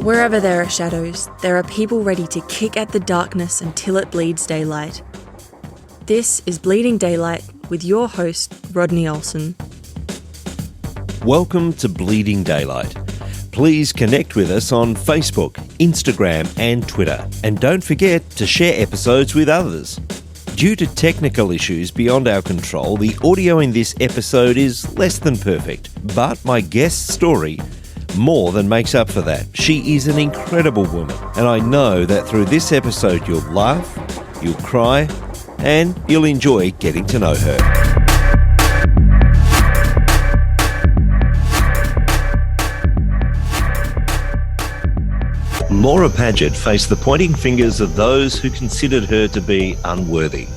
Wherever there are shadows, there are people ready to kick at the darkness until it bleeds daylight. This is Bleeding Daylight with your host, Rodney Olson. Welcome to Bleeding Daylight. Please connect with us on Facebook, Instagram and Twitter. And don't forget to share episodes with others. Due to technical issues beyond our control, the audio in this episode is less than perfect. But my guest's story more than makes up for that. She is an incredible woman, and I know that through this episode you'll laugh, you'll cry, and you'll enjoy getting to know her. Laura Padgett faced the pointing fingers of those who considered her to be unworthy.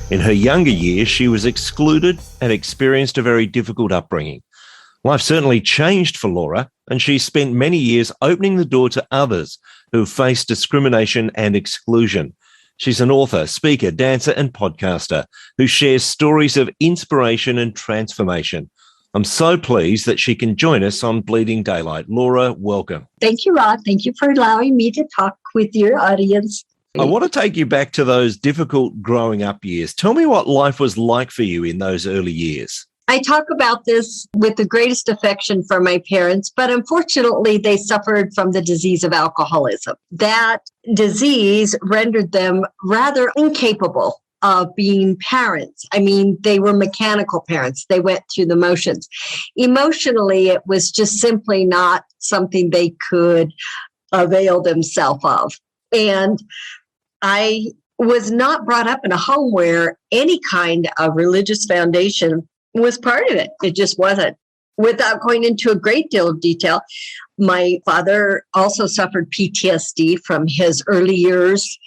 In her younger years, she was excluded and experienced a very difficult upbringing. Life certainly changed for Laura, and she spent many years opening the door to others who faced discrimination and exclusion. She's an author, speaker, dancer, and podcaster who shares stories of inspiration and transformation. I'm so pleased that she can join us on Bleeding Daylight. Laura, welcome. Thank you, Rod. Thank you for allowing me to talk with your audience. I want to take you back to those difficult growing up years. Tell me what life was like for you in those early years. I talk about this with the greatest affection for my parents, but unfortunately, they suffered from the disease of alcoholism. That disease rendered them rather incapable of being parents. I mean, they were mechanical parents. They went through the motions. Emotionally, it was just simply not something they could avail themselves of. And I was not brought up in a home where any kind of religious foundation was part of it. It just wasn't. Without going into a great deal of detail, my father also suffered PTSD from his early years,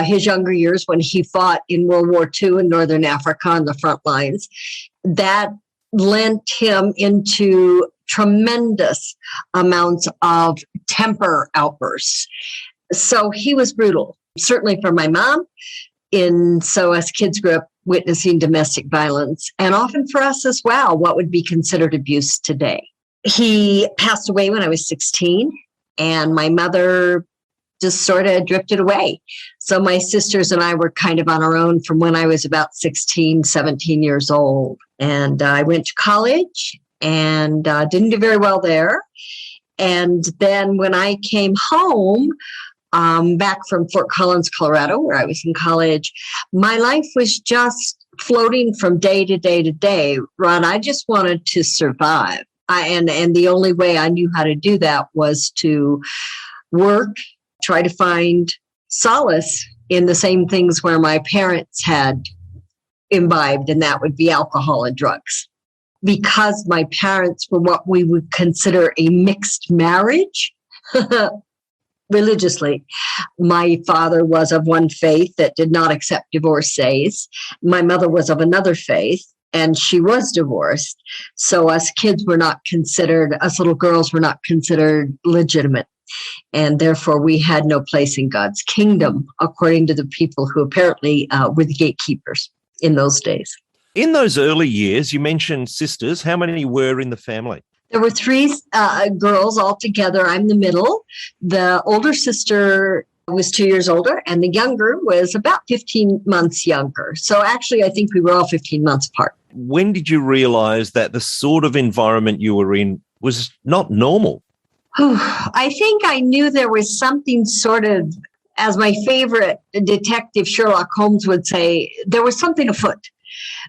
his younger years when he fought in World War II in Northern Africa on the front lines. That lent him into tremendous amounts of temper outbursts. So he was brutal, certainly for my mom. So as kids grew up witnessing domestic violence, and often for us as well, what would be considered abuse today. He passed away when I was 16, and my mother just sort of drifted away. So my sisters and I were kind of on our own from when I was about 16, 17 years old. And I went to college and didn't do very well there. And then when I came home, back from Fort Collins, Colorado, where I was in college, my life was just floating from day to day to day. Ron, I just wanted to survive. And the only way I knew how to do that was to work, try to find solace in the same things where my parents had imbibed, and that would be alcohol and drugs. Because my parents were what we would consider a mixed marriage, religiously. My father was of one faith that did not accept divorcees. My mother was of another faith, and she was divorced. So us kids were not considered, us little girls were not considered legitimate. And therefore, we had no place in God's kingdom, according to the people who apparently were the gatekeepers in those days. In those early years, you mentioned sisters. How many were in the family? There were three girls altogether. I'm the middle. The older sister was 2 years older, and the younger was about 15 months younger. So actually, I think we were all 15 months apart. When did you realize that the sort of environment you were in was not normal? I think I knew there was something sort of, as my favorite detective Sherlock Holmes would say, there was something afoot.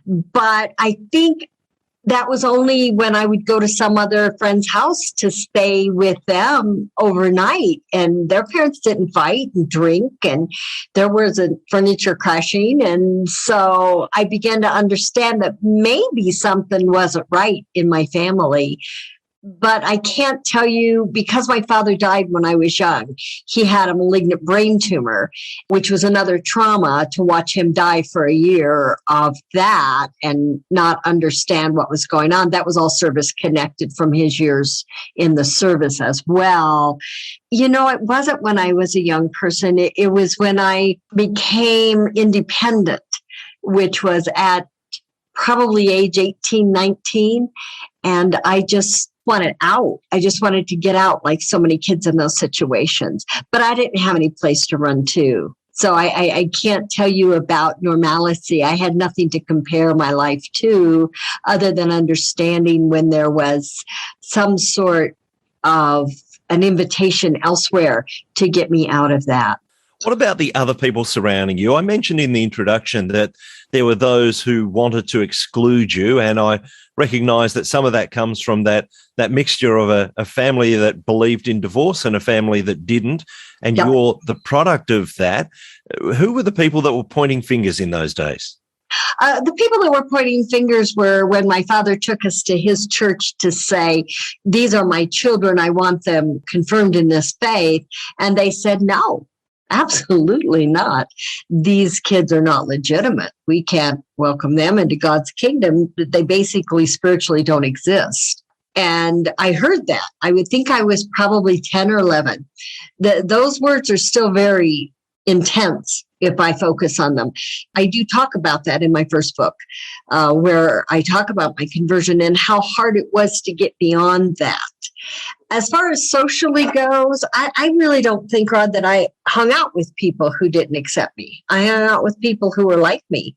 But I think that was only when I would go to some other friend's house to stay with them overnight. And their parents didn't fight and drink, and there was a furniture crashing. And so I began to understand that maybe something wasn't right in my family. But I can't tell you, because my father died when I was young. He had a malignant brain tumor, which was another trauma to watch him die for a year of that and not understand what was going on. That was all service connected from his years in the service as well. You know, it wasn't when I was a young person. It was when I became independent, which was at probably age 18, 19. And I just wanted out. I just wanted to get out like so many kids in those situations. But I didn't have any place to run to. So I can't tell you about normalcy. I had nothing to compare my life to other than understanding when there was some sort of an invitation elsewhere to get me out of that. What about the other people surrounding you? I mentioned in the introduction that there were those who wanted to exclude you, and I recognise that some of that comes from that mixture of a family that believed in divorce and a family that didn't, and Yep. you're the product of that. Who were the people that were pointing fingers in those days? The people that were pointing fingers were when my father took us to his church to say, these are my children, I want them confirmed in this faith. And they said, no, absolutely not. These kids are not legitimate. We can't welcome them into God's kingdom. They basically spiritually don't exist. And I heard that. I would think I was probably 10 or 11. Those words are still very intense if I focus on them. I do talk about that in my first book, where I talk about my conversion and how hard it was to get beyond that. As far as socially goes, I really don't think, Rod, that I hung out with people who didn't accept me. I hung out with people who were like me.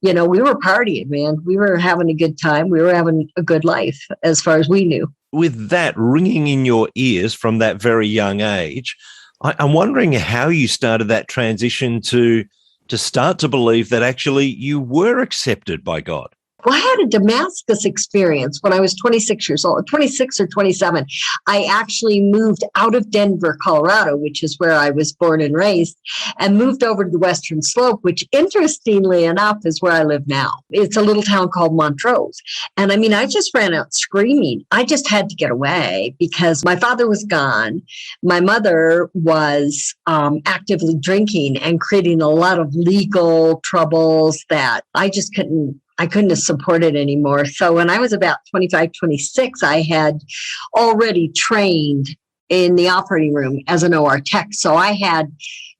You know, we were partying, man. We were having a good time. We were having a good life as far as we knew. With that ringing in your ears from that very young age, I'm wondering how you started that transition to start to believe that actually you were accepted by God. Well, I had a Damascus experience when I was 26 years old, 26 or 27. I actually moved out of Denver, Colorado, which is where I was born and raised, and moved over to the Western Slope, which interestingly enough is where I live now. It's a little town called Montrose. And I mean, I just ran out screaming. I just had to get away because my father was gone. My mother was actively drinking and creating a lot of legal troubles that I couldn't have supported anymore. So when I was about 25, 26, I had already trained in the operating room as an OR tech. So I had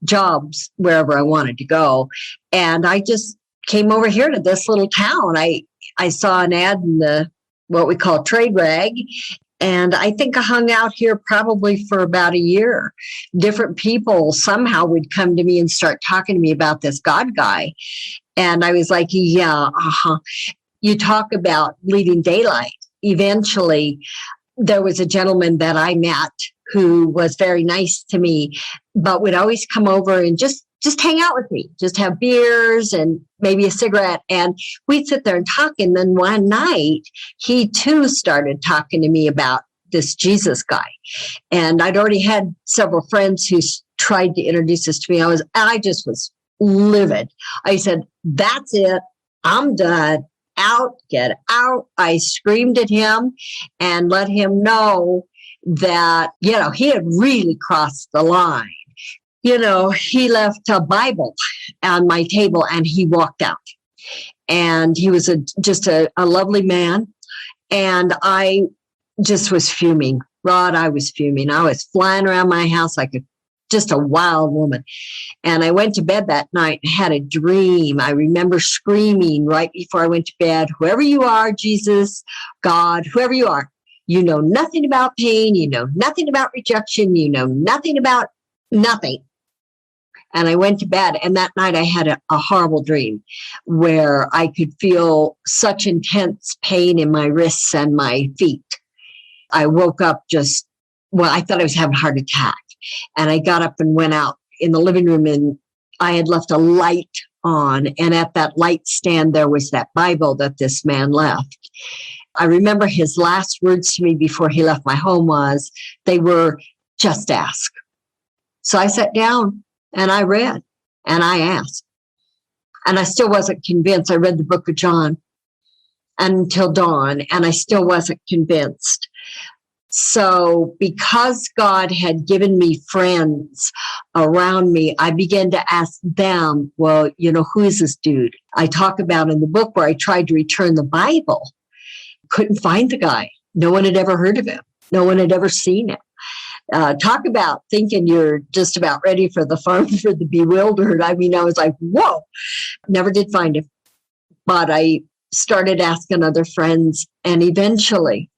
jobs wherever I wanted to go. And I just came over here to this little town. I saw an ad in the what we call trade rag. And I think I hung out here probably for about a year. Different people somehow would come to me and start talking to me about this God guy. And I was like, yeah, You talk about leading daylight. Eventually, there was a gentleman that I met who was very nice to me, but would always come over and just hang out with me, just have beers and maybe a cigarette. And we'd sit there and talk. And then one night, he too started talking to me about this Jesus guy. And I'd already had several friends who tried to introduce this to me. I just was livid. I said, that's it. I'm done. Out, get out. I screamed at him and let him know that, he had really crossed the line. He left a Bible on my table and he walked out. And he was just a lovely man. And I just was fuming. Rod, I was fuming. I was flying around my house like just a wild woman. And I went to bed that night and had a dream. I remember screaming right before I went to bed, whoever you are, Jesus, God, whoever you are, you know nothing about pain. You know nothing about rejection. You know nothing about nothing. And I went to bed. And that night I had a horrible dream where I could feel such intense pain in my wrists and my feet. I woke up I thought I was having a heart attack. And I got up and went out in the living room and I had left a light on. And at that light stand, there was that Bible that this man left. I remember his last words to me before he left my home they were, just ask. So I sat down and I read and I asked. And I still wasn't convinced. I read the book of John until dawn and I still wasn't convinced. So because God had given me friends around me, I began to ask them, well, who is this dude? I talk about in the book where I tried to return the Bible. Couldn't find the guy. No one had ever heard of him. No one had ever seen him. Talk about thinking you're just about ready for the farm for the bewildered. I mean, I was like, whoa, never did find him. But I started asking other friends and eventually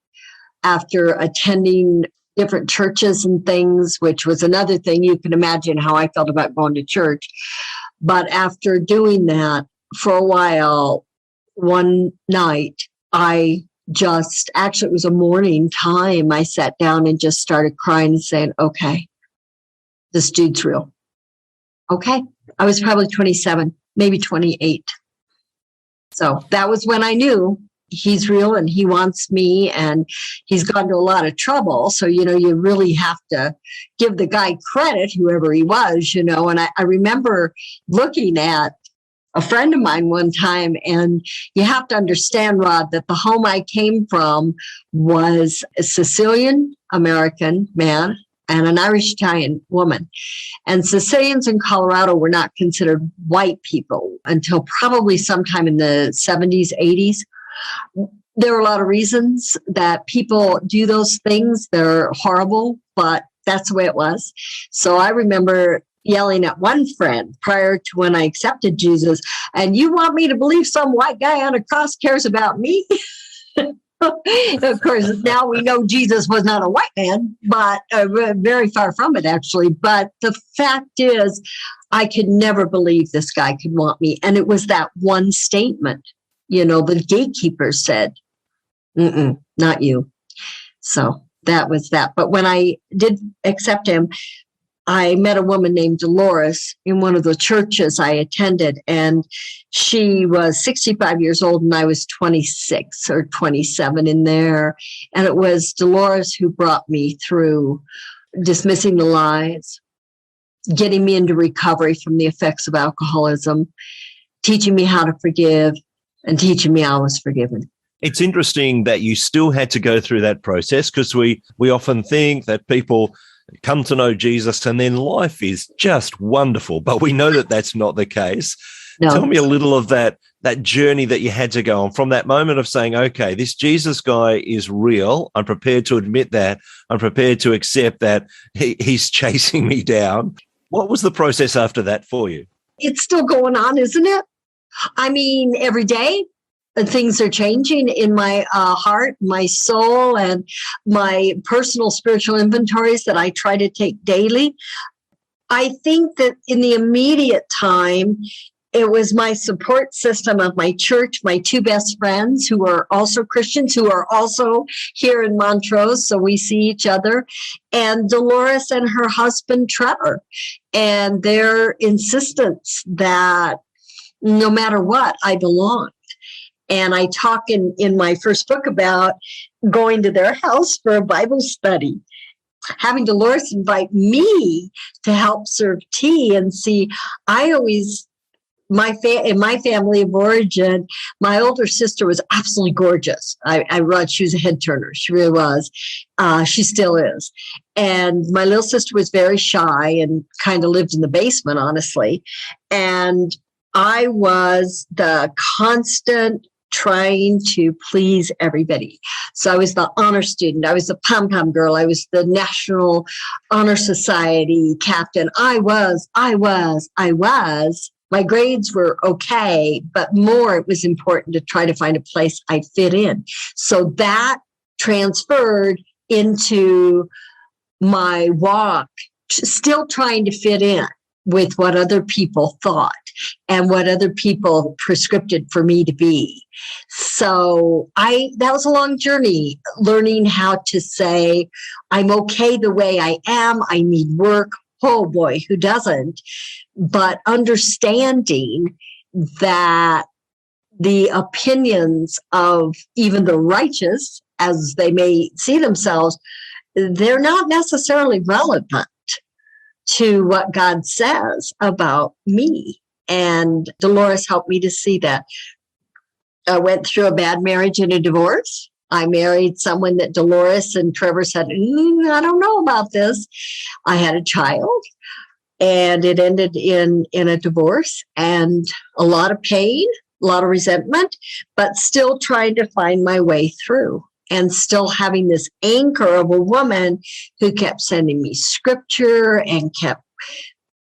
after attending different churches and things, which was another thing. You can imagine how I felt about going to church. But after doing that for a while, one night, actually, it was a morning time. I sat down and just started crying and saying, okay, this dude's real. Okay. I was probably 27, maybe 28. So that was when I knew he's real and he wants me, and he's gone to a lot of trouble. So, you really have to give the guy credit, whoever he was, and I remember looking at a friend of mine one time, and you have to understand, Rod, that the home I came from was a Sicilian American man and an Irish Italian woman. And Sicilians in Colorado were not considered white people until probably sometime in the 70s, 80s. There were a lot of reasons that people do those things. They're horrible, but that's the way it was. So I remember yelling at one friend prior to when I accepted Jesus, and you want me to believe some white guy on a cross cares about me? Of course, now we know Jesus was not a white man, but very far from it, actually. But the fact is, I could never believe this guy could want me. And it was that one statement, the gatekeeper said, not you. So that was that. But when I did accept him, I met a woman named Dolores in one of the churches I attended, and she was 65 years old and I was 26 or 27 in there. And it was Dolores who brought me through dismissing the lies, getting me into recovery from the effects of alcoholism, teaching me how to forgive, and teaching me I was forgiven. It's interesting that you still had to go through that process, because we often think that people come to know Jesus and then life is just wonderful, but we know that that's not the case. No. Tell me a little of that journey that you had to go on from that moment of saying, okay, this Jesus guy is real. I'm prepared to admit that. I'm prepared to accept that he's chasing me down. What was the process after that for you? It's still going on, isn't it? I mean, every day. Things are changing in my heart, my soul, and my personal spiritual inventories that I try to take daily. I think that in the immediate time, it was my support system of my church, my two best friends who are also Christians, who are also here in Montrose, so we see each other, and Dolores and her husband, Trevor, and their insistence that no matter what, I belong. And I talk in my first book about going to their house for a Bible study, having Dolores invite me to help serve tea. And see, I always, in my family of origin, my older sister was absolutely gorgeous. She was a head turner. She really was. She still is. And my little sister was very shy and kind of lived in the basement, honestly. And I was the constant trying to please everybody. So I was the honor student. I was the pom-pom girl. I was the National Honor Society captain. I was. My grades were okay, but more, it was important to try to find a place I fit in. So that transferred into my walk, still trying to fit in with what other people thought and what other people prescribed for me to be. So that was a long journey, learning how to say, I'm okay the way I am. I need work. Oh boy, who doesn't? But understanding that the opinions of even the righteous, as they may see themselves, they're not necessarily relevant to what God says about me. And Dolores helped me to see that. I went through a bad marriage and a divorce. I married someone that Dolores and Trevor said, I don't know about this. I had a child, and it ended in a divorce and a lot of pain, a lot of resentment, but still trying to find my way through. And still having this anchor of a woman who kept sending me scripture and kept,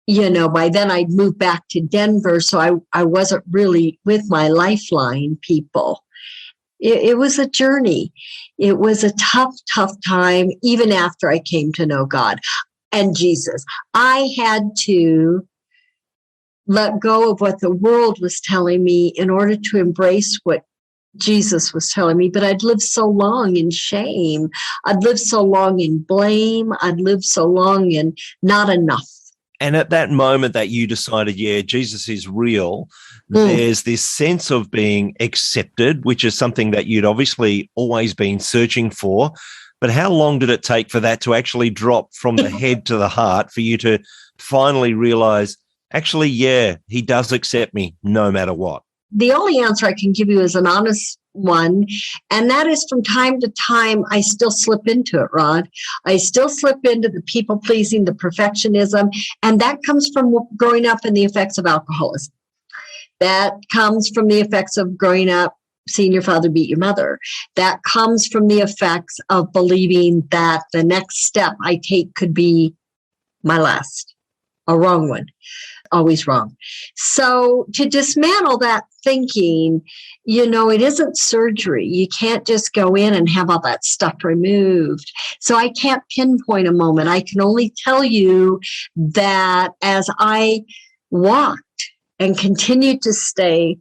by then I'd moved back to Denver. So I wasn't really with my Lifeline people. It was a journey. It was a tough, tough time, even after I came to know God and Jesus. I had to let go of what the world was telling me in order to embrace what Jesus was telling me. But I'd lived so long in shame. I'd lived so long in blame. I'd lived so long in not enough. And at that moment that you decided, yeah, Jesus is real, there's this sense of being accepted, which is something that you'd obviously always been searching for. But how long did it take for that to actually drop from the head to the heart for you to finally realize, actually, yeah, he does accept me no matter what? The only answer I can give you is an honest one, and that is from time to time, I still slip into it, Rod. I still slip into the people-pleasing, the perfectionism, and that comes from growing up in the effects of alcoholism. That comes from the effects of growing up seeing your father beat your mother. That comes from the effects of believing that the next step I take could be my last, a wrong one. Always wrong. So to dismantle that thinking, it isn't surgery. You can't just go in and have all that stuff removed. So I can't pinpoint a moment. I can only tell you that as I walked and continued to stay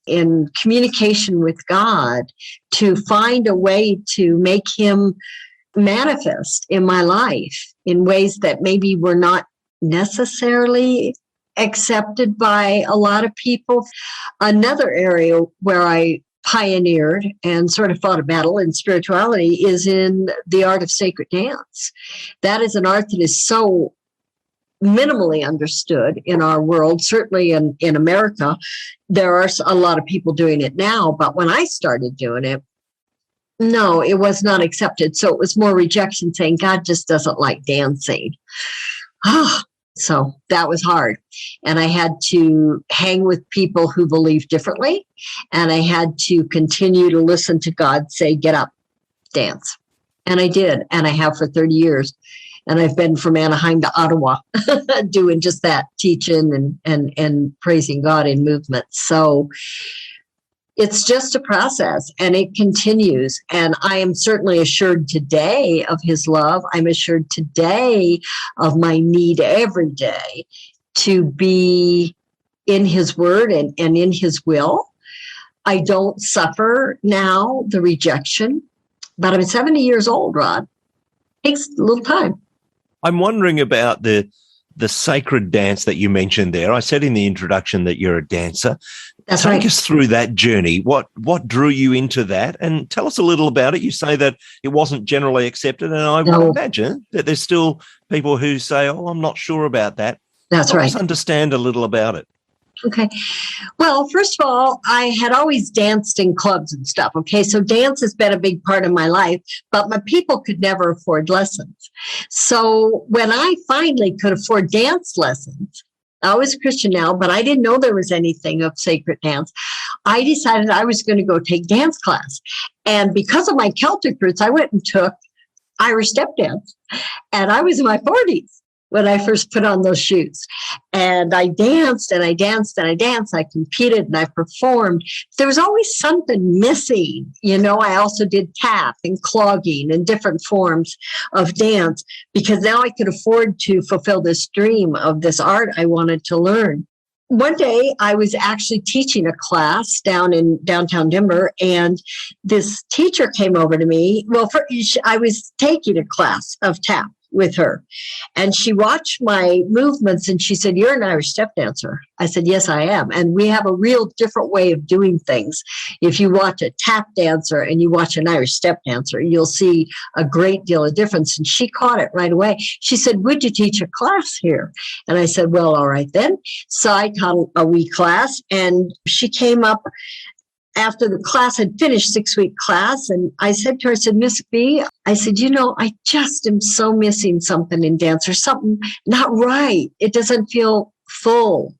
in communication with God to find a way to make him manifest in my life in ways that maybe were not necessarily accepted by a lot of people. Another area where I pioneered and sort of fought a battle in spirituality is in the art of sacred dance. That is an art that is so minimally understood in our world, certainly in America. There are a lot of people doing it now, but when I started doing it, no, it was not accepted. So it was more rejection, saying God just doesn't like dancing. So that was hard. And I had to hang with people who believed differently. And I had to continue to listen to God say, get up, dance. And I did. And I have for 30 years. And I've been from Anaheim to Ottawa doing just that, teaching and praising God in movement. So it's just a process, and it continues. And I am certainly assured today of his love. I'm assured today of my need every day to be in his word and in his will. I don't suffer now the rejection, but I'm 70 years old, Rod. It takes a little time. I'm wondering about the sacred dance that you mentioned there. I said in the introduction that you're a dancer. That's Take right. us through that journey. What drew you into that? And tell us a little about it. You say that it wasn't generally accepted, and I would imagine that there's still people who say, oh, I'm not sure about that. That's right. Help us understand a little about it. Okay. Well, first of all, I had always danced in clubs and stuff. Okay. So dance has been a big part of my life, but my people could never afford lessons. So when I finally could afford dance lessons, I was a Christian now, but I didn't know there was anything of sacred dance. I decided I was going to go take dance class. And because of my Celtic roots, I went and took Irish step dance. And I was in my 40s when I first put on those shoes. And I danced and I danced and I danced. I competed and I performed. There was always something missing. I also did tap and clogging and different forms of dance because now I could afford to fulfill this dream of this art I wanted to learn. One day I was actually teaching a class down in downtown Denver, and this teacher came over to me. Well, I was taking a class of tap with her, and she watched my movements and she said, "You're an Irish step dancer." I said, "Yes, I am." And we have a real different way of doing things. If you watch a tap dancer and you watch an Irish step dancer, you'll see a great deal of difference. And she caught it right away. She said, "Would you teach a class here?" And I said, "Well, all right then." So I taught a wee class, and she came up after the class had finished, 6-week class. And I said to her, I said, "Miss B," I said, I just am so missing something in dance, or something not right. It doesn't feel full.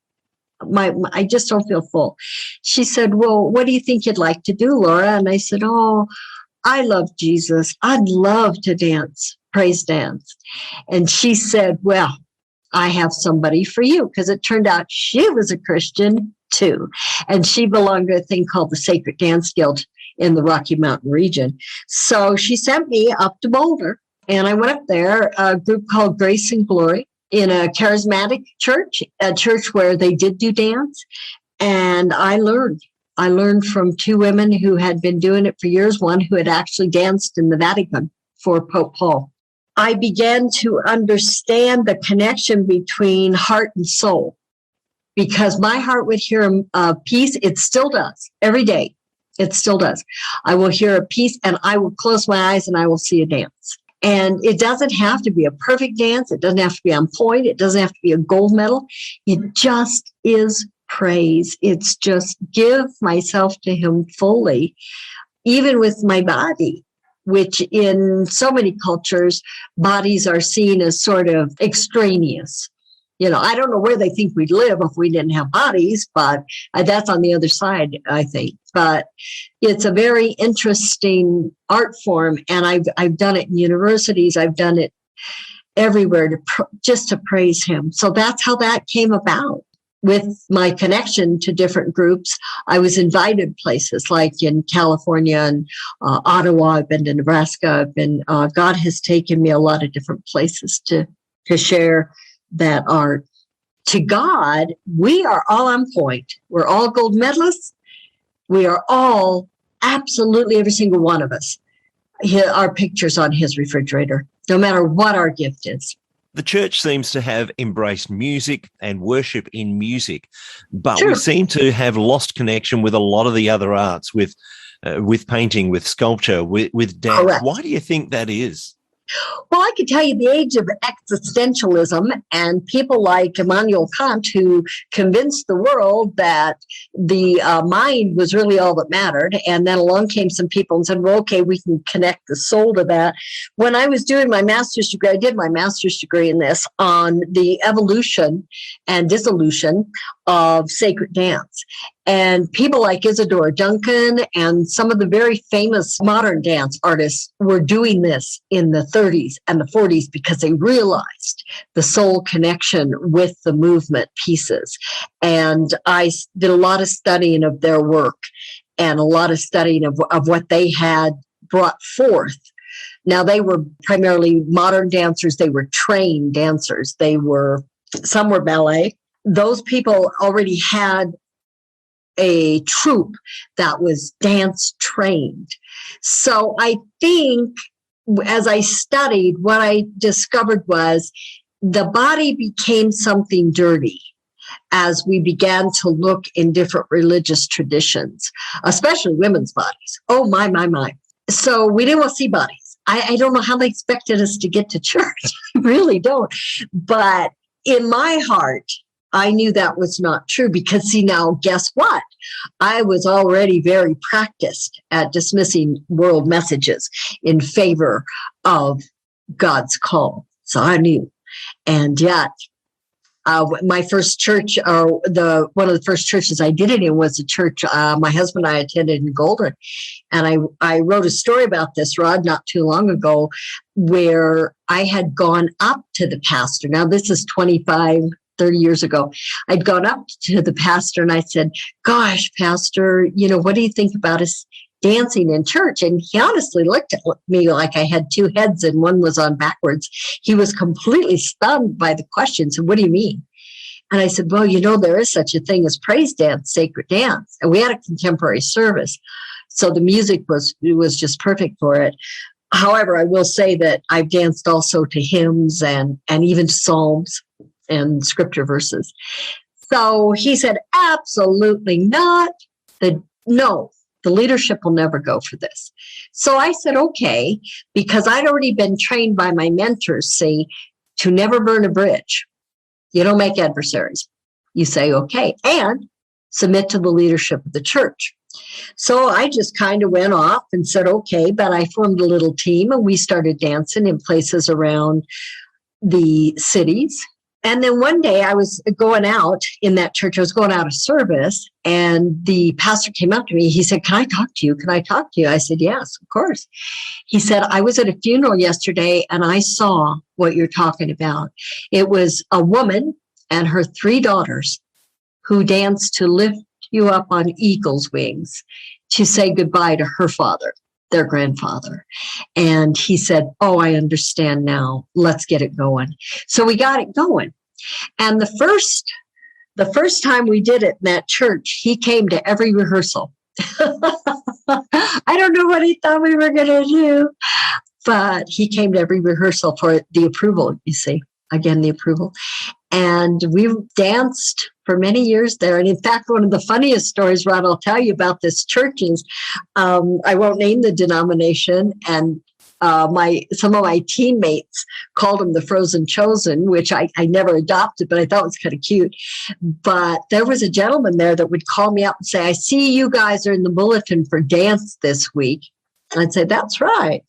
I just don't feel full. She said, "Well, what do you think you'd like to do, Laura?" And I said, "Oh, I love Jesus. I'd love to dance, praise dance." And she said, "Well, I have somebody for you," because it turned out she was a Christian too. And she belonged to a thing called the Sacred Dance Guild in the Rocky Mountain region. So she sent me up to Boulder, and I went up there, a group called Grace and Glory, in a charismatic church, a church where they did do dance. And I learned from two women who had been doing it for years, one who had actually danced in the Vatican for Pope Paul. I began to understand the connection between heart and soul, because my heart would hear a piece. It still does every day. It still does. I will hear a piece and I will close my eyes and I will see a dance. And it doesn't have to be a perfect dance. It doesn't have to be on point. It doesn't have to be a gold medal. It just is praise. It's just give myself to him fully, even with my body, which in so many cultures, bodies are seen as sort of extraneous. I don't know where they think we'd live if we didn't have bodies, but that's on the other side, I think. But it's a very interesting art form, and I've done it in universities. I've done it everywhere just to praise him. So that's how that came about. With my connection to different groups, I was invited places like in California and Ottawa. I've been to Nebraska. God has taken me a lot of different places to share that art. To God, we are all on point. We're all gold medalists. We are all, absolutely every single one of us, our pictures on his refrigerator, no matter what our gift is. The church seems to have embraced music and worship in music, but Sure. we seem to have lost connection with a lot of the other arts, with painting, with sculpture, with dance. Correct. Why do you think that is? Well, I could tell you the age of existentialism and people like Immanuel Kant, who convinced the world that the mind was really all that mattered. And then along came some people and said, well, okay, we can connect the soul to that. When I was doing my master's degree, I did my master's degree in this on the evolution and dissolution of sacred dance. And people like Isadora Duncan and some of the very famous modern dance artists were doing this in the 30s and the 40s because they realized the soul connection with the movement pieces. And I did a lot of studying of their work and a lot of studying of what they had brought forth. Now, they were primarily modern dancers. They were trained dancers. Some were ballet. Those people already had a troupe that was dance trained. So I think as I studied, what I discovered was the body became something dirty as we began to look in different religious traditions, especially women's bodies. Oh, my. So we didn't want to see bodies. I don't know how they expected us to get to church. I really don't. But in my heart, I knew that was not true because, see, now, guess what? I was already very practiced at dismissing world messages in favor of God's call. So I knew. And yet, my first church, one of the first churches I did it in was a church my husband and I attended in Golden. And I wrote a story about this, Rod, not too long ago, where I had gone up to the pastor. Now, this is 30 years ago. I'd gone up to the pastor and I said, gosh, pastor, what do you think about us dancing in church? And he honestly looked at me like I had two heads and one was on backwards. He was completely stunned by the question. So what do you mean? And I said, well, there is such a thing as praise dance, sacred dance. And we had a contemporary service. So the music was just perfect for it. However, I will say that I've danced also to hymns and even to psalms and scripture verses. So he said, absolutely not. No, the leadership will never go for this. So I said, okay, because I'd already been trained by my mentors, see, to never burn a bridge. You don't make adversaries. You say, okay, and submit to the leadership of the church. So I just kind of went off and said, okay, but I formed a little team and we started dancing in places around the cities. And then one day I was going out in that church. I was going out of service and the pastor came up to me. He said, can I talk to you? Can I talk to you? I said, yes, of course. He said, I was at a funeral yesterday and I saw what you're talking about. It was a woman and her 3 daughters who danced to lift you up on eagle's wings, to say goodbye to her father, their grandfather. And he said, oh, I understand now. Let's get it going. So we got it going. And the first time we did it in that church, he came to every rehearsal. I don't know what he thought we were going to do, but he came to every rehearsal for the approval, you see, again, the approval. And we danced for many years there. And in fact, one of the funniest stories, Ron, I'll tell you about this church is, I won't name the denomination, and some of my teammates called him the Frozen Chosen, which I never adopted, but I thought was kind of cute. But there was a gentleman there that would call me up and say, I see you guys are in the bulletin for dance this week. And I'd say, that's right.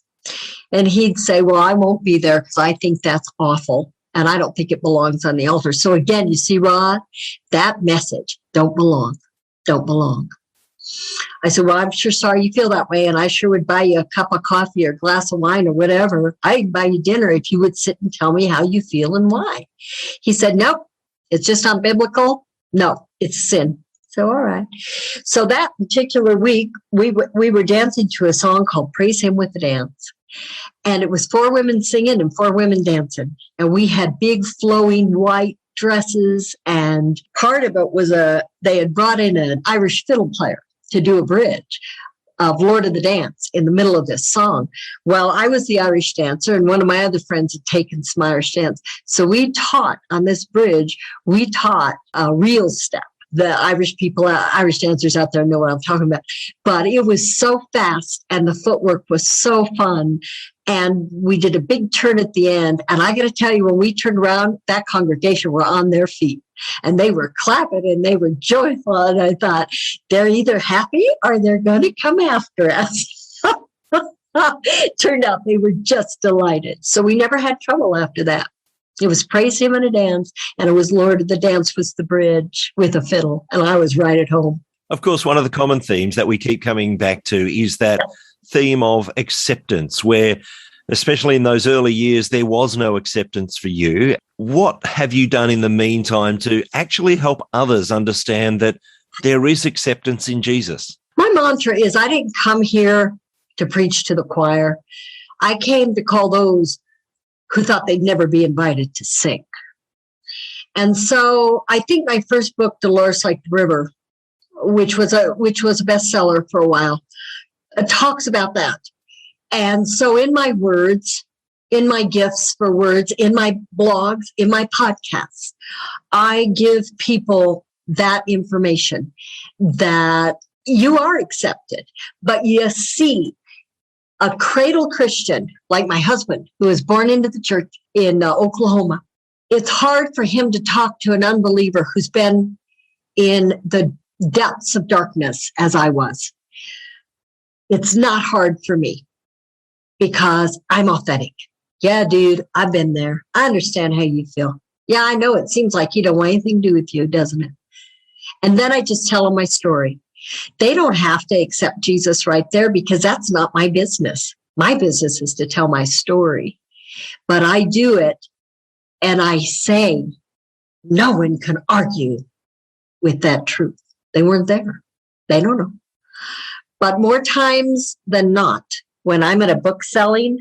And he'd say, well, I won't be there because I think that's awful. And I don't think it belongs on the altar. So again, you see, Rod, that message, don't belong. I said, well, I'm sure sorry you feel that way. And I sure would buy you a cup of coffee or a glass of wine or whatever. I'd buy you dinner if you would sit and tell me how you feel and why. He said, nope, it's just not biblical. No, it's sin. So, all right. So that particular week, we were dancing to a song called Praise Him with a Dance. And it was 4 women singing and 4 women dancing. And we had big flowing white dresses. And part of it was they had brought in an Irish fiddle player to do a bridge of Lord of the Dance in the middle of this song. Well, I was the Irish dancer, and one of my other friends had taken some Irish dance. So we taught on this bridge, a reel step. The Irish people, Irish dancers out there know what I'm talking about. But it was so fast and the footwork was so fun. And we did a big turn at the end. And I got to tell you, when we turned around, that congregation were on their feet and they were clapping and they were joyful. And I thought, they're either happy or they're going to come after us. Turned out they were just delighted. So we never had trouble after that. It was Praise Him and a Dance, and it was Lord of the Dance was the bridge with a fiddle, and I was right at home. Of course, one of the common themes that we keep coming back to is that theme of acceptance, where, especially in those early years, there was no acceptance for you. What have you done in the meantime to actually help others understand that there is acceptance in Jesus? My mantra is I didn't come here to preach to the choir. I came to call those who thought they'd never be invited to sing. And so I think my first book, Dolores Like the River, which was a bestseller for a while, talks about that. And so in my words, in my gifts for words, in my blogs, in my podcasts, I give people that information that you are accepted, but you see, a cradle Christian like my husband, who was born into the church in Oklahoma, it's hard for him to talk to an unbeliever who's been in the depths of darkness as I was. It's not hard for me because I'm authentic. Yeah, dude, I've been there. I understand how you feel. Yeah, I know it seems like he don't want anything to do with you, doesn't it? And then I just tell them my story. They don't have to accept Jesus right there because that's not my business. My business is to tell my story. But I do it and I say, no one can argue with that truth. They weren't there. They don't know. But more times than not, when I'm at a book selling,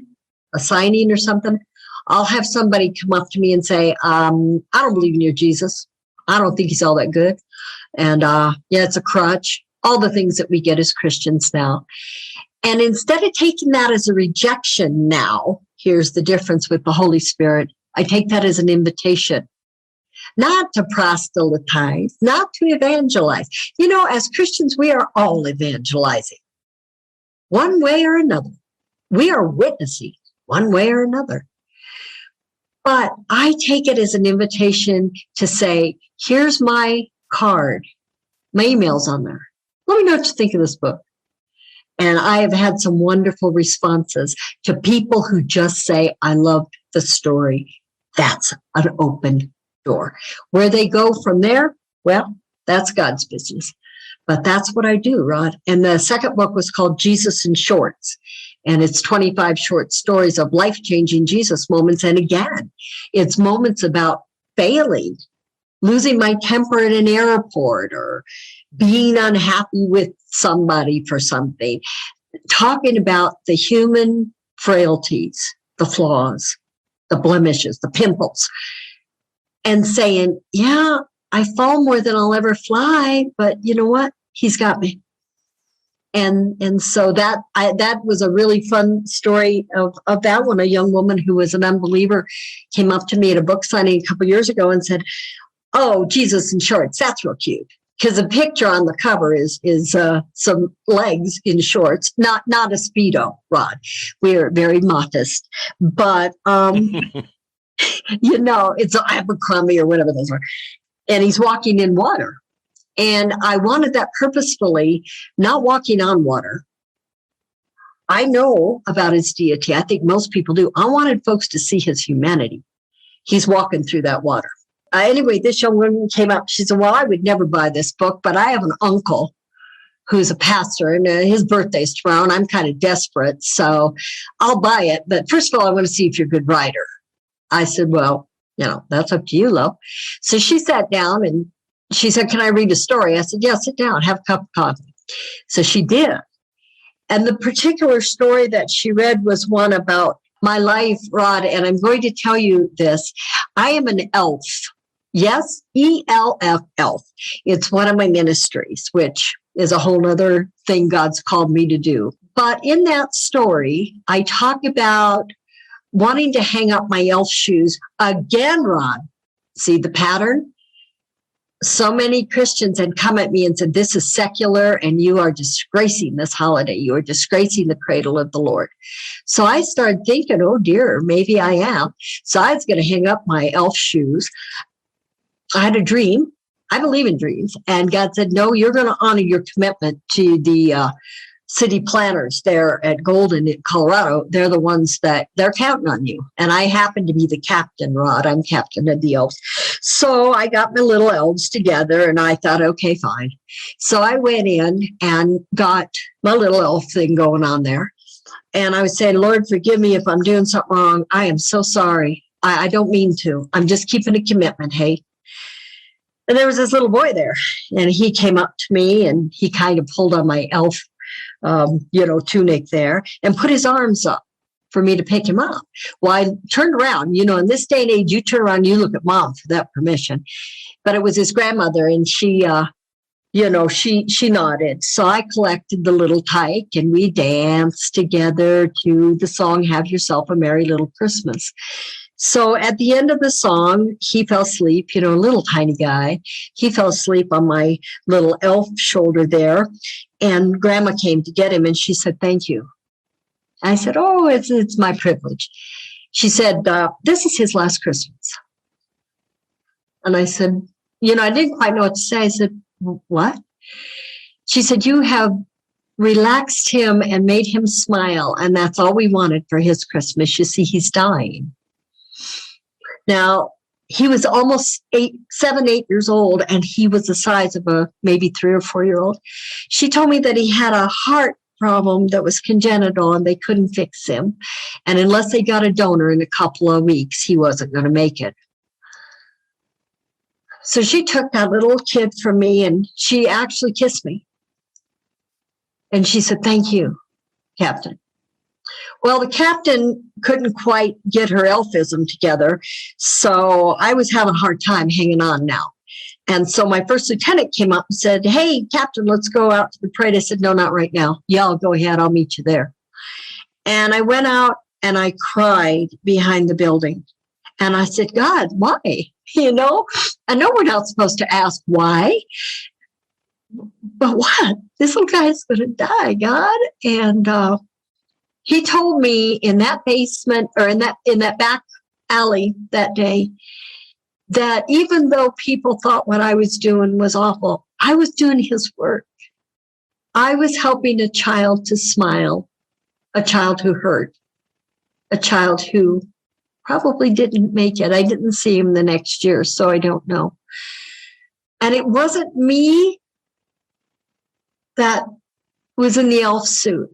a signing or something, I'll have somebody come up to me and say, I don't believe in your Jesus. I don't think he's all that good. And yeah, it's a crutch. All the things that we get as Christians now. And instead of taking that as a rejection now, here's the difference with the Holy Spirit. I take that as an invitation, not to proselytize, not to evangelize. You know, as Christians, we are all evangelizing one way or another. We are witnessing one way or another. But I take it as an invitation to say, here's my card. My email's on there. Let me know what you think of this book. And I have had some wonderful responses to people who just say, I loved the story. That's an open door. Where they go from there, well, that's God's business. But that's what I do, Rod. And the second book was called Jesus in Shorts. And it's 25 short stories of life-changing Jesus moments. And again, it's moments about failing losing my temper at an airport or being unhappy with somebody for something, talking about the human frailties, the flaws, the blemishes, the pimples, and saying, yeah, I fall more than I'll ever fly, but you know what? He's got me. And so that was a really fun story of that one. A young woman who was an unbeliever came up to me at a book signing a couple years ago and said, "Oh, Jesus in shorts, that's real cute." Because the picture on the cover is some legs in shorts, not a Speedo, Rod. We're very modest, but it's Abercrombie or whatever those are, and he's walking in water. And I wanted that purposefully, not walking on water. I know about his deity. I think most people do. I wanted folks to see his humanity. He's walking through that water. Anyway, this young woman came up. She said, well, I would never buy this book, but I have an uncle who's a pastor, and his birthday's tomorrow, and I'm kind of desperate, so I'll buy it. But first of all, I want to see if you're a good writer. I said, well, that's up to you, love. So she sat down and she said, can I read a story? I said, yeah, sit down, have a cup of coffee. So she did. And the particular story that she read was one about my life, Rod, and I'm going to tell you this. I am an elf. Yes, ELF, elf. It's one of my ministries, which is a whole other thing God's called me to do. But in that story, I talk about wanting to hang up my elf shoes again, Rod. See the pattern? So many Christians had come at me and said, this is secular and you are disgracing this holiday. You are disgracing the cradle of the Lord. So I started thinking, oh dear, maybe I am. So I was going to hang up my elf shoes. I had a dream. I believe in dreams. And God said, no, you're going to honor your commitment to the city planners there at Golden in Colorado. They're the ones that they're counting on you. And I happen to be the captain, Rod. I'm captain of the elves. So I got my little elves together and I thought, okay, fine. So I went in and got my little elf thing going on there. And I was saying, Lord, forgive me if I'm doing something wrong. I am so sorry. I don't mean to. I'm just keeping a commitment, hey. And there was this little boy there and he came up to me and he kind of pulled on my elf tunic there and put his arms up for me to pick him up. Well, I turned around, in this day and age, you turn around, you look at mom for that permission. But it was his grandmother and she nodded. So I collected the little tyke and we danced together to the song, Have Yourself a Merry Little Christmas. So at the end of the song, he fell asleep, a little tiny guy. He fell asleep on my little elf shoulder there. And Grandma came to get him and she said, thank you. I said, oh, it's my privilege. She said, this is his last Christmas. And I said, I didn't quite know what to say. I said, what? She said, you have relaxed him and made him smile. And that's all we wanted for his Christmas. You see, he's dying. Now, he was almost 7, 8 years old, and he was the size of a maybe 3 or 4 year old. She told me that he had a heart problem that was congenital and they couldn't fix him. And unless they got a donor in a couple of weeks, he wasn't going to make it. So she took that little kid from me and she actually kissed me. And she said, thank you, Captain. Well, the captain couldn't quite get her elfism together, so I was having a hard time hanging on now. And so my first lieutenant came up and said, hey, Captain, let's go out to the parade. I said, no, not right now. Yeah, I'll go ahead. I'll meet you there. And I went out and I cried behind the building. And I said, God, why? I know we're not supposed to ask why. But what? This little guy's going to die, God. And he told me in that basement or in that back alley that day that even though people thought what I was doing was awful, I was doing his work. I was helping a child to smile, a child who hurt, a child who probably didn't make it. I didn't see him the next year, so I don't know. And it wasn't me that was in the elf suit.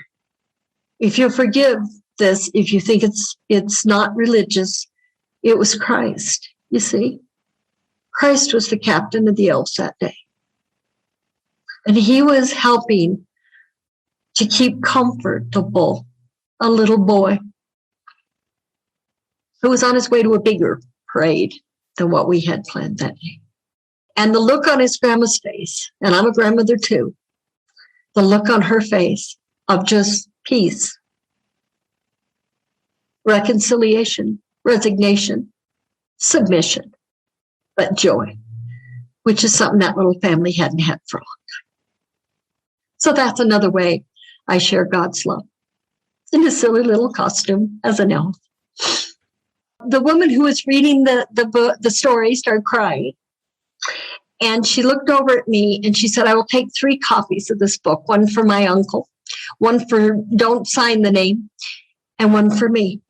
If you forgive this, if you think it's not religious, it was Christ, you see. Christ was the captain of the elves that day. And he was helping to keep comfortable a little boy who was on his way to a bigger parade than what we had planned that day. And the look on his grandma's face, and I'm a grandmother too, the look on her face of just peace, reconciliation, resignation, submission, but joy, which is something that little family hadn't had for a long time. So that's another way I share God's love in a silly little costume as an elf. The woman who was reading the story started crying. And she looked over at me and she said, I will take 3 copies of this book, one for my uncle, one for don't sign the name, and one for me.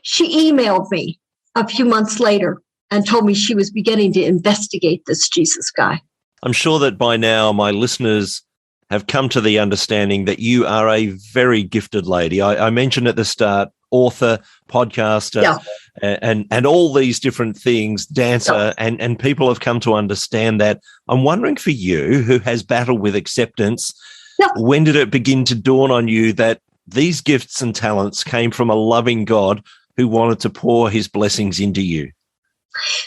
She emailed me a few months later and told me she was beginning to investigate this Jesus guy. I'm sure that by now my listeners have come to the understanding that you are a very gifted lady. I mentioned at the start, author, podcaster, and all these different things, dancer, and people have come to understand that. I'm wondering for you, who has battled with acceptance, when did it begin to dawn on you that these gifts and talents came from a loving God who wanted to pour his blessings into you?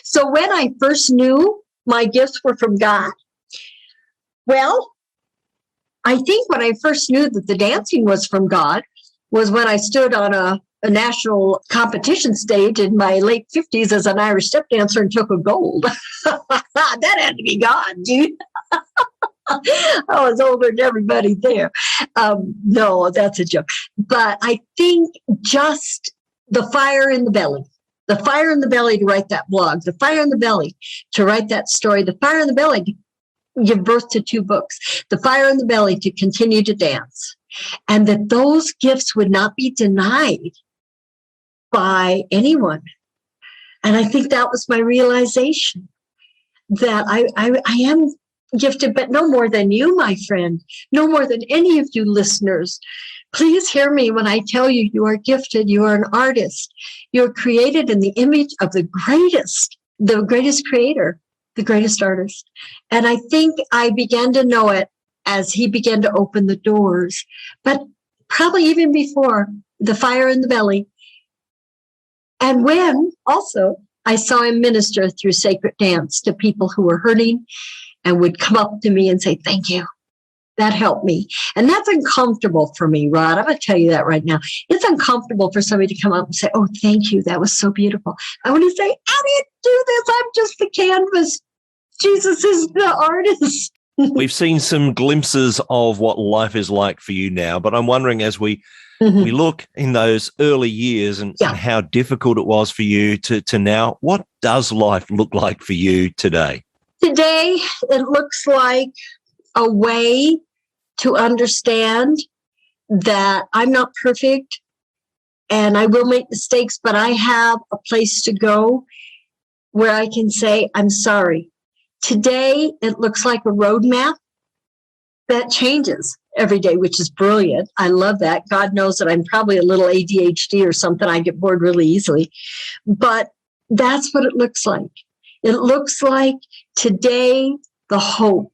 So when I first knew my gifts were from God, well, I think when I first knew that the dancing was from God was when I stood on a national competition stage in my late 50s as an Irish step dancer and took a gold. That had to be God, dude. I was older than everybody there. No, that's a joke. But I think just the fire in the belly to write that blog, the fire in the belly to write that story, the fire in the belly to give birth to 2 books, the fire in the belly to continue to dance, and that those gifts would not be denied by anyone. And I think that was my realization, that I am gifted, but no more than you, my friend, no more than any of you listeners. Please hear me when I tell you, you are gifted, you are an artist, you're created in the image of the greatest creator, the greatest artist. And I think I began to know it as he began to open the doors, but probably even before, the fire in the belly. And when also I saw him minister through sacred dance to people who were hurting and would come up to me and say, thank you. That helped me. And that's uncomfortable for me, Rod. I'm going to tell you that right now. It's uncomfortable for somebody to come up and say, oh, thank you. That was so beautiful. I want to say, I didn't do this. I'm just the canvas. Jesus is the artist. We've seen some glimpses of what life is like for you now, but I'm wondering, as we look in those early years and how difficult it was for you to now, what does life look like for you today? Today, it looks like a way to understand that I'm not perfect and I will make mistakes, but I have a place to go where I can say, I'm sorry. Today, it looks like a roadmap that changes every day, which is brilliant. I love that. God knows that I'm probably a little ADHD or something. I get bored really easily. But that's what it looks like. It looks like today, the hope.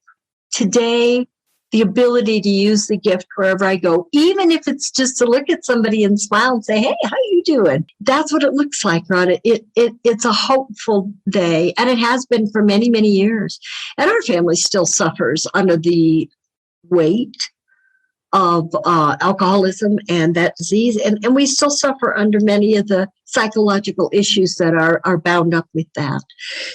Today, the ability to use the gift wherever I go, even if it's just to look at somebody and smile and say, hey, how you doing? That's what it looks like, Rhonda. It's a hopeful day, and it has been for many, many years. And our family still suffers under the weight of alcoholism and that disease, and we still suffer under many of the psychological issues that are bound up with that.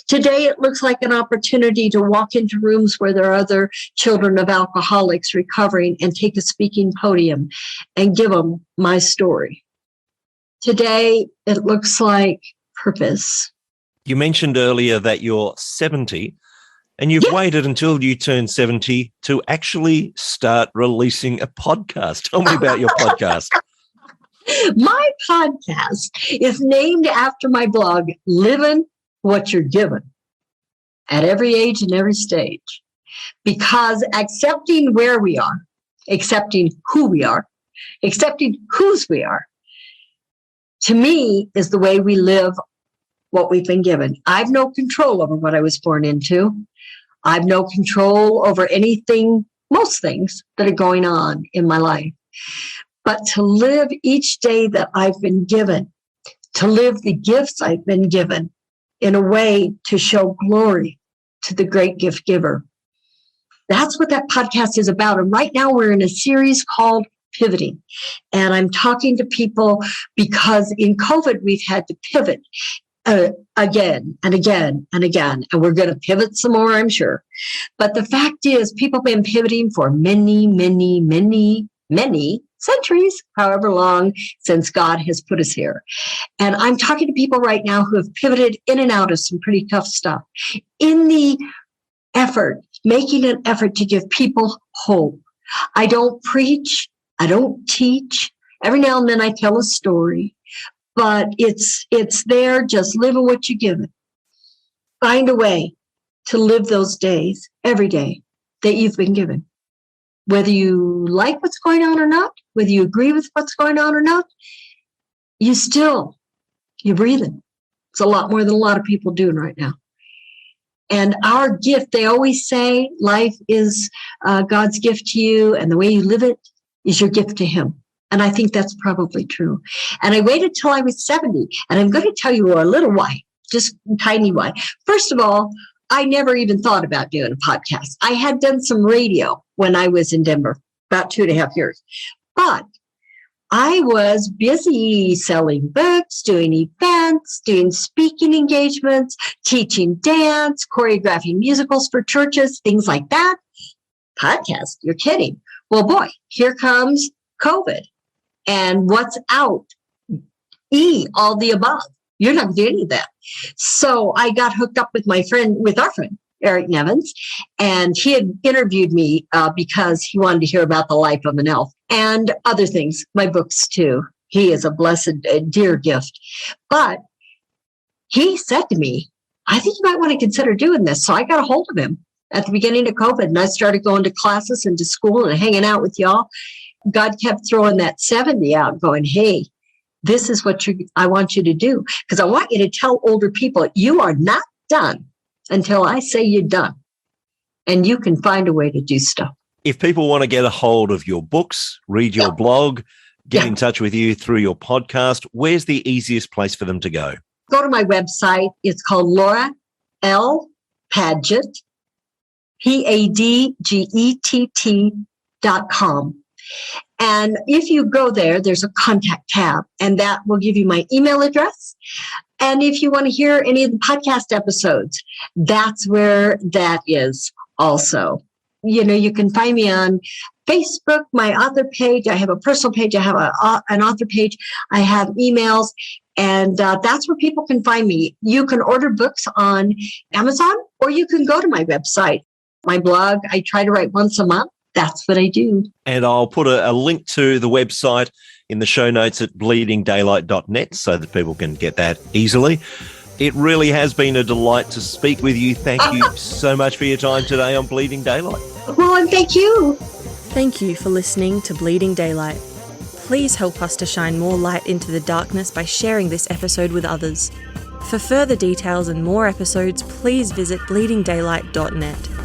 Today, it looks like an opportunity to walk into rooms where there are other children of alcoholics recovering and take a speaking podium and give them my story. Today, it looks like purpose. You mentioned earlier that you're 70. And you've waited until you turn 70 to actually start releasing a podcast. Tell me about your podcast. My podcast is named after my blog, Livin, What You're Given, at every age and every stage. Because accepting where we are, accepting who we are, accepting whose we are, to me is the way we live what we've been given. I've no control over what I was born into. I've no control over anything, most things that are going on in my life. But to live each day that I've been given, to live the gifts I've been given in a way to show glory to the great gift giver. That's what that podcast is about. And right now we're in a series called Pivoting. And I'm talking to people because in COVID, we've had to pivot again and again and again. And we're going to pivot some more, I'm sure. But the fact is, people have been pivoting for many, many, many, many centuries, however long since God has put us here. And I'm talking to people right now who have pivoted in and out of some pretty tough stuff in the effort, making an effort to give people hope. I don't preach. I don't teach. Every now and then I tell a story, but it's there, just living what you give it. Find a way to live those days, every day that you've been given. Whether you like what's going on or not, whether you agree with what's going on or not, you're breathing. It's a lot more than a lot of people doing right now. And our gift, they always say, life is God's gift to you, and the way you live it is your gift to him. And I think that's probably true. And I waited till I was 70, and I'm going to tell you a little why, just tiny why. First of all, I never even thought about doing a podcast. I had done some radio when I was in Denver, about 2.5 years. But I was busy selling books, doing events, doing speaking engagements, teaching dance, choreographing musicals for churches, things like that. Podcast, you're kidding. Well, boy, here comes COVID. And what's out? All the above. You're not doing any of that. So I got hooked up with our friend, Eric Nevins, and he had interviewed me because he wanted to hear about the life of an elf and other things, my books too. He is a blessed, dear gift. But he said to me, I think you might want to consider doing this. So I got a hold of him at the beginning of COVID, and I started going to classes and to school and hanging out with y'all. God kept throwing that 70 out, going, hey, this is what I want you to do. Because I want you to tell older people, you are not done until I say you're done. And you can find a way to do stuff. If people want to get a hold of your books, read your blog, get in touch with you through your podcast, where's the easiest place for them to go? Go to my website. It's called Laura L. Padgett, PADGETT.com. And if you go there, there's a contact tab, and that will give you my email address. And if you want to hear any of the podcast episodes, that's where that is also. You can find me on Facebook, my author page. I have a personal page. I have an author page. I have emails, and that's where people can find me. You can order books on Amazon, or you can go to my website. My blog, I try to write once a month. That's what I do. And I'll put a link to the website in the show notes at bleedingdaylight.net so that people can get that easily. It really has been a delight to speak with you. Thank you so much for your time today on Bleeding Daylight. Well, and thank you. Thank you for listening to Bleeding Daylight. Please help us to shine more light into the darkness by sharing this episode with others. For further details and more episodes, please visit bleedingdaylight.net.